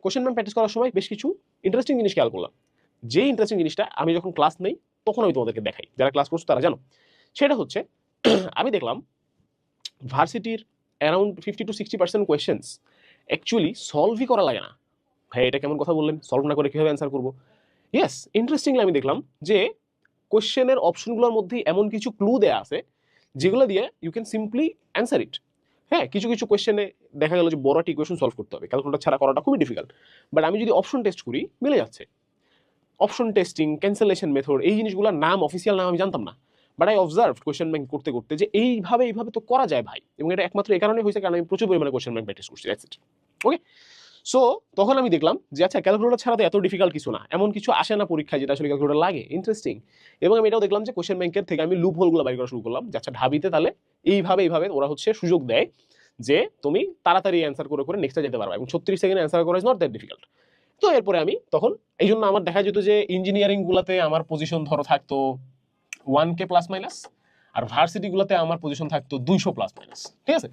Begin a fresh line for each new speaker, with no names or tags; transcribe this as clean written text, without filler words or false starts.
Question bank practice করার সময় বেশ কিছু ইন্টারেস্টিং জিনিস খেয়াল করলাম। যে ইন্টারেস্টিং জিনিসটা আমি যখন ক্লাস নেই তখন আমি তোমাদেরকে দেখাই, যারা ক্লাস করছো তারা জানো। সেটা হচ্ছে আমি দেখলাম ভার্সিটির অ্যারাউন্ড 50-60% কোয়েশ্চেন্স অ্যাকচুয়ালি সলভই করা লাগে না। ভাই এটা কেমন কথা বললেন, সলভ না করে কিভাবে অ্যান্সার করবো? ইয়েস, ইন্টারেস্টিংলি আমি দেখলাম যে কোয়েশ্চেনের অপশনগুলোর মধ্যেই এমন কিছু ক্লু দেয়া আছে যেগুলো দিয়ে you can simply answer it. হ্যাঁ, কিছু কিছু কোয়েশ্চেনে দেখা গেল যে বড় একটা ইকুয়েশন সলভ করতে হবে, ক্যালকুলেটর ছাড়া করাটা খুবই ডিফিকাল্ট। বাট আমি যদি অপশন টেস্ট করি মিলে যাচ্ছে। অপশন টেস্টিং, ক্যান্সেলেশন মেথড, এই জিনিসগুলোর নাম, অফিসিয়াল নাম আমি জানতাম না। But I observe question bank করতে করতে যে এইভাবে তো করা যায় ভাই, এবং এটা একমাত্র এই কারণে হয়েছে কারণ আমি প্রচুর পরিমাণে কোয়েশ্চেন ব্যাংক প্র্যাকটিস করছি। That's it. ওকে, সো তখন আমি দেখলাম যে আচ্ছা ক্যালকুলেটর ছাড়া তো এত ডিফিকাল্ট কিছু না, এমন কিছু আসে না পরীক্ষায় যেটা আসলে ক্যালকুলেটর লাগে। ইন্টারেস্টিং। এবং আমি এটাও দেখলাম যে কোয়েশ্চেন ব্যাংকের থেকে আমি লুপ হোলগুলো বাইর করা শুরু করলাম যে আচ্ছা ঢাবিতে তাহলে এইভাবে ওরা হচ্ছে সুযোগ দেয় যে তুমি তাড়াতাড়ি অ্যান্সার করে করে নেক্সটে যেতে পারবা, এবং 36 সেকেন্ড অ্যান্সার করা ইজ নট দ্যাট ডিফিকাল্ট। তো এরপরে আমি তখন এই জন্য আমার দেখা যেত যে ইঞ্জিনিয়ারিং গুলাতে আমার পজিশন ধরো থাকতো 1K প্লাস মাইনাস, আর ভার্সিটি গুলাতে আমার পজিশন থাকতো 200 প্লাস মাইনাস। ঠিক আছে।